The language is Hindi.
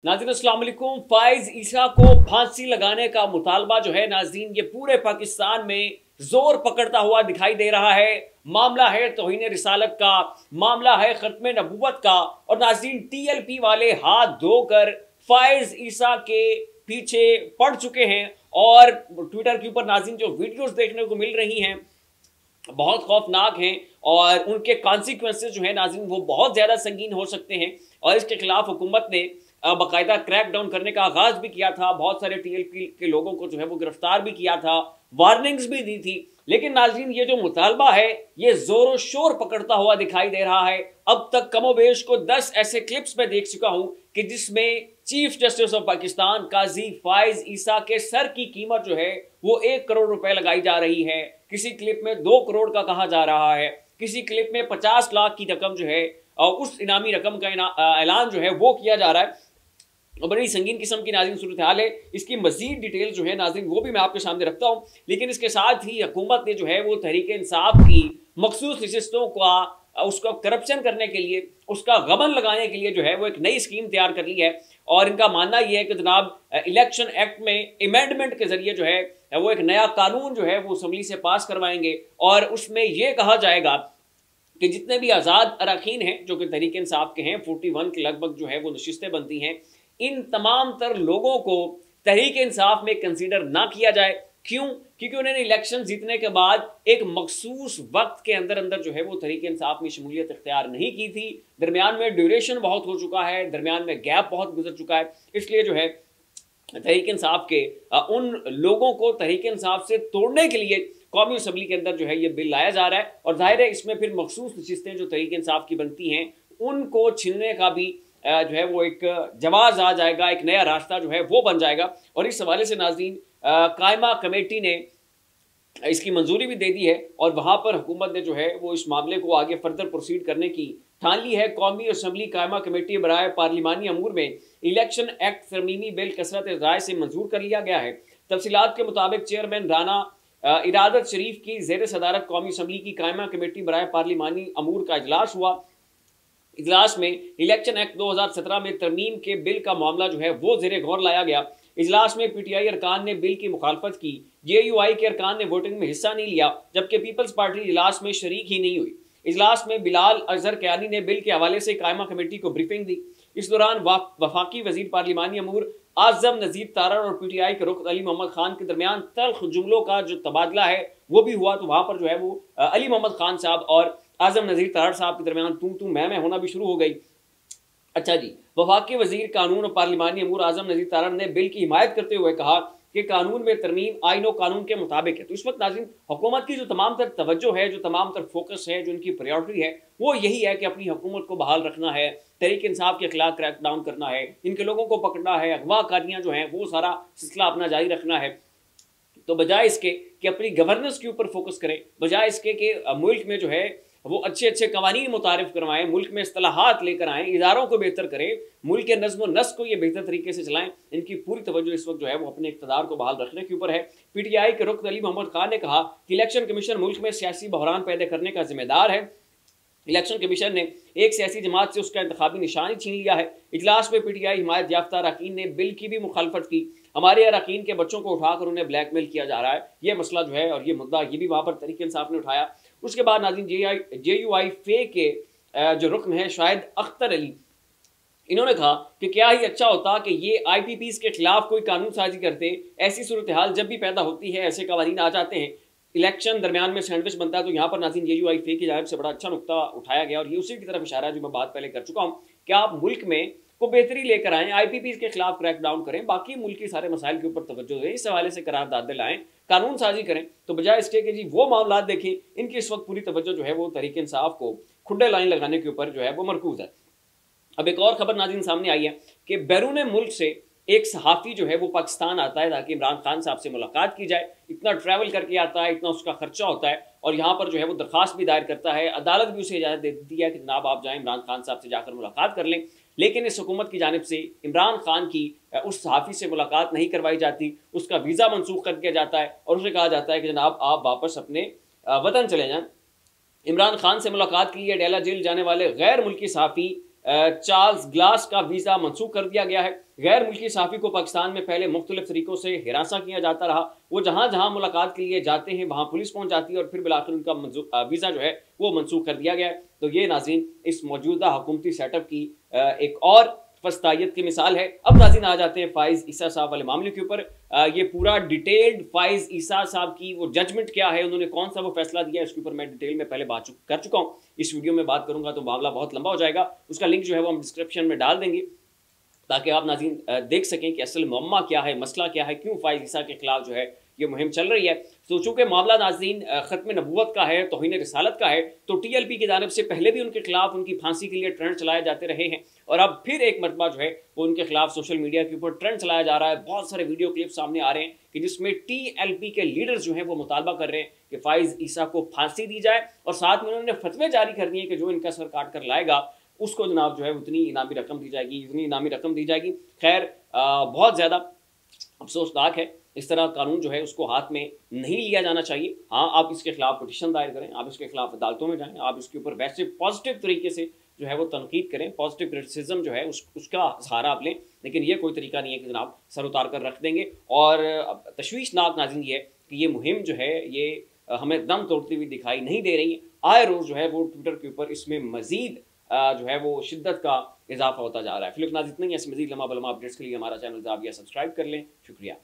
नाज़रीन अस्सलाम वालेकुम। फाइज ईसा को फांसी लगाने का मुतालबा जो है नाज़रीन ये पूरे पाकिस्तान में जोर पकड़ता हुआ दिखाई दे रहा है। मामला है तौहीन रिसालत का, मामला है खत्म नबूवत का। और नाज़रीन TLP वाले हाथ धोकर फाइज ईसा के पीछे पड़ चुके हैं और ट्विटर के ऊपर नाज़रीन जो वीडियोस देखने को मिल रही हैं बहुत खौफनाक हैं और उनके कॉन्सिक्वेंसेस जो है नाज़रीन वो बहुत ज़्यादा संगीन हो सकते हैं। और इसके खिलाफ हुकूमत ने बाकायदा क्रैक डाउन करने का आगाज भी किया था, बहुत सारे TLP के लोगों को जो है वो गिरफ्तार भी किया था, वार्निंग्स भी दी थी। लेकिन नाज़रीन ये जो मुतालबा है ये जोरों शोर पकड़ता हुआ दिखाई दे रहा है। अब तक कमोबेश को 10 ऐसे क्लिप्स में देख चुका हूं कि जिसमें चीफ जस्टिस ऑफ पाकिस्तान काजी फाइज ईसा के सर की कीमत जो है वो 1 करोड़ रुपए लगाई जा रही है। किसी क्लिप में 2 करोड़ का कहा जा रहा है, किसी क्लिप में 50 लाख की रकम जो है और उस इनामी रकम का ऐलान जो है वो किया जा रहा है। बड़ी संगीन किस्म की नाज़रीन सूरत हाल है। इसकी मजीद डिटेल जो है नाज़रीन वो भी मैं आपके सामने रखता हूँ। लेकिन इसके साथ ही हुकूमत ने जो है वो तहरीक इंसाफ की मखसूस नशिस्तों का उसका करप्शन करने के लिए, उसका गबन लगाने के लिए जो है वो एक नई स्कीम तैयार कर ली है। और इनका मानना यह है कि जनाब इलेक्शन एक्ट में अमेंडमेंट के जरिए जो है वो एक नया कानून जो है वो असम्बली से पास करवाएंगे और उसमें यह कहा जाएगा कि जितने भी आज़ाद अरकान हैं जो कि तहरीक इंसाफ के हैं, 41 के लगभग जो है वो नशिस्तें बनती हैं, इन तमाम तर लोगों को तहरीक इंसाफ में कंसीडर ना किया जाए। क्यों? क्योंकि उन्होंने इलेक्शन जीतने के बाद एक मखसूस वक्त के अंदर अंदर जो है वो तहरीक इंसाफ में शमूलियत इख्तियार नहीं की थी। दरमियान में ड्यूरेशन बहुत हो चुका है, दरमियान में गैप बहुत गुजर चुका है। इसलिए जो है तहरीक इंसाफ के उन लोगों को तहरीक इंसाफ से तोड़ने के लिए कौमी असम्बली के अंदर जो है ये बिल लाया जा रहा है। और जाहिर है इसमें फिर मखसूस नशिस्तें जो तहरीक इंसाफ की बनती हैं उनको छीनने का भी जो है वो एक जवाज आ जाएगा, एक नया रास्ता जो है वो बन जाएगा। और इस हवाले से नाज़रीन कायमा कमेटी ने इसकी मंजूरी भी दे दी है और वहाँ पर हुकूमत ने जो है वो इस मामले को आगे फर्दर प्रोसीड करने की ठान ली है। कौमी असम्बली कायमा कमेटी बराए पार्लिमानी अमूर में इलेक्शन एक्ट तरमीमी बिल कसरत राय से मंजूर कर लिया गया है। तफसीलात के मुताबिक चेयरमैन राना इरादत शरीफ की ज़ेर सदारत कौमी असम्बली की कायमा कमेटी बराए पार्लिमानी अमूर का इजलास हुआ। इजलास में इलेक्शन एक्ट 2017 में तरमीम के बिल का मामला जो है वो ज़ेरे गौर लाया गया। इजलास में PTI अरकान ने बिल की मुखालफत की, JUI के अरकान ने वोटिंग में हिस्सा नहीं लिया, जबकि पीपल्स पार्टी इजलास में शरीक ही नहीं हुई। इजलास में बिलाल अजहर क्यानी ने बिल के हवाले से कायमा कमेटी को ब्रीफिंग दी। इस दौरान वफाकी वजीर पार्लिमानी अमूर आजम नजीर तारड़ और PTI के रुख अली मोहम्मद खान के दरमियान तल्ख जुमलों का जो तबादला है वो भी हुआ। तो वहाँ पर जो है वो अली मोहम्मद खान साहब और आजम नजीर तारड़ साहब के दरमियान तू मैं होना भी शुरू हो गई। अच्छा जी, वफाकी वजीर कानून और पार्लिमानी अमूर आजम नजीर तारड़ ने बिल की हिमायत करते हुए कहा कि कानून में तरमीम आइन और कानून के मुताबिक है। तो इस वक्त नाज़रीन हुकूमत की जो तमाम तर तवज्जो है, जो तमाम तर फोकस है, जो उनकी प्रायोरिटी है वो यही है कि अपनी हुकूमत को बहाल रखना है, तहरीक इंसाफ के खिलाफ क्रैक डाउन करना है, इनके लोगों को पकड़ना है, अगवाकारियाँ जो हैं वो सारा सिलसिला अपना जारी रखना है। तो बजाय इसके कि अपनी गवर्नेंस के ऊपर फोकस करें, बजाय इसके कि मुल्क में जो है वो अच्छे अच्छे कवानीन मुतारिफ करवाएं, मुल्क में इस्तिलाहात लेकर आएँ, इदारों को बेहतर करें, मुल्क के नज़्म व नस्क को ये बेहतर तरीके से चलाएं, इनकी पूरी तवज्जो इस वक्त जो है वो अपने इक़्तिदार को बहाल रखने के ऊपर है। PTI के रुकन अली मोहम्मद खान ने कहा कि इलेक्शन कमीशन मुल्क में सियासी बहरान पैदा करने का जिम्मेदार है। इलेक्शन कमीशन ने एक सियासी जमात से उसका इंतखाबी निशान ही छीन लिया है। इजलास में PTI हिमायत याफ्ता अरकान ने बिल की भी मुखालफत की। हमारे अरकान के बच्चों को उठाकर उन्हें ब्लैकमेल किया जा रहा है, ये मसला जो है और ये मुद्दा ये भी वहाँ पर तहरीक इंसाफ ने उठाया। उसके बाद नाज़रीन JUI फे के जो रुकन है शाहिद अख्तर अली, इन्होंने कहा कि क्या ही अच्छा होता कि ये IPPs के खिलाफ कोई कानून साजी करते। ऐसी सूरत हाल जब भी पैदा होती है ऐसे कवानीन आ जाते हैं, इलेक्शन दरमियान में सैंडविच बनता है। तो यहाँ पर नाज़रीन JUI फे की जानिब से बड़ा अच्छा नुक्ता उठाया गया और ये उसी की तरफ इशारा है जो मैं बात पहले कर चुका हूँ कि आप मुल्क में को बेहतरी लेकर आएँ, IPPs के खिलाफ क्रैक डाउन करें, बाकी मुल्क के सारे मसाइल के ऊपर तवज्जो दें, इस हवाले से करारदाद लाएँ, कानून साजी करें। तो बजाय इसके कि जी वो मामला देखें, इनकी इस वक्त पूरी तवज्जो जो है वो तहरीक इंसाफ को खुड्डे लाइन लगाने के ऊपर जो है वो मरकूज है। अब एक और खबर नाज़रीन सामने आई है कि बैरून मुल्क से एक सहाफ़ी जो है वो पाकिस्तान आता है ताकि इमरान खान साहब से मुलाकात की जाए। इतना ट्रैवल करके आता है, इतना उसका खर्चा होता है और यहाँ पर जो है वो दरख्वास्त भी दायर करता है। अदालत भी उसे इजाज़त दे देती है कि जनाब आप जाएँ इमरान खान साहब से जाकर मुलाकात कर लें। लेकिन इस हुकूमत की जानिब से इमरान खान की उस सहाफ़ी से मुलाकात नहीं करवाई जाती, उसका वीज़ा मनसूख कर दिया जाता है और उसे कहा जाता है कि जनाब आप वापस अपने वतन चले जाएँ। इमरान खान से मुलाकात के लिए डेला जेल जाने वाले गैर मुल्की सहाफ़ी चार्ल्स ग्लास का वीजा मंसूख कर दिया गया है। गैर मुल्की सहाफ़ी को पाकिस्तान में पहले मुख्तलिफ तरीकों से हिरासा किया जाता रहा। वो जहां जहां मुलाकात के लिए जाते हैं वहां पुलिस पहुंच जाती है और फिर बिलाखिर उनका वीजा जो है वो मंसूख कर दिया गया है। तो ये नाज़रीन इस मौजूदा हुकूमती सेटअप की एक और फस्तायत की मिसाल है। अब नाज़रीन आ जाते हैं फ़ाइज़ ईसा साहब वाले मामले के ऊपर। ये पूरा डिटेल्ड फ़ाइज़ ईसा साहब की वो जजमेंट क्या है, उन्होंने कौन सा वो फैसला दिया है, इसके ऊपर मैं डिटेल में पहले बात कर चुका हूँ। इस वीडियो में बात करूंगा तो मामला बहुत लंबा हो जाएगा। उसका लिंक जो है वो हम डिस्क्रिप्शन में डाल देंगे ताकि आप नाज़रीन देख सकें कि असल मुअम्मा क्या है, मसला क्या है, क्यों फ़ाइज़ ईसा के खिलाफ जो है ये मुहिम चल रही है। तो चूंकि मामला नाज़रीन ख़त्म नबूवत का है, तौहीन रिसालत का है, तो TLP की जानिब से पहले भी उनके खिलाफ उनकी फांसी के लिए ट्रेंड चलाए जाते रहे हैं और अब फिर एक मरतबा जो है वो उनके खिलाफ सोशल मीडिया के ऊपर ट्रेंड चलाया जा रहा है। बहुत सारे वीडियो क्लिप सामने आ रहे हैं कि जिसमें TLP के लीडर्स जो हैं वो मुतालबा कर रहे हैं कि फ़ाइज़ ईसा को फांसी दी जाए और साथ में उन्होंने फतवे जारी कर दिए कि जो इनका सर काट कर लाएगा उसको जनाब जो है उतनी इनामी रकम दी जाएगी, इतनी इनामी रकम दी जाएगी। खैर बहुत ज़्यादा अफसोसनाक है, इस तरह कानून जो है उसको हाथ में नहीं लिया जाना चाहिए। हाँ, आप इसके खिलाफ पिटीशन दायर करें, आप इसके खिलाफ अदालतों में जाएं, आप इसके ऊपर वैसे पॉजिटिव तरीके से जो है वो तनकीद करें, पॉजिटिव क्रिटिसिज्म जो है उसका सहारा आप लें, लेकिन ये कोई तरीका नहीं है कि जनाब सर उतार कर रख देंगे। और तशवीशनाक नाज़रीन ये है कि ये मुहिम जो है ये हमें दम तोड़ती हुई दिखाई नहीं दे रही है। आए रोज़ जो है वो ट्विटर के ऊपर इसमें मज़ीद जो है वो शिद्दत का इजाफा होता जा रहा है। फिलहाल इतना ही। ऐसे मज़ीद लम्हा बलमा अपडेट्स के लिए हमारा चैनल सब्सक्राइब कर लें। शुक्रिया।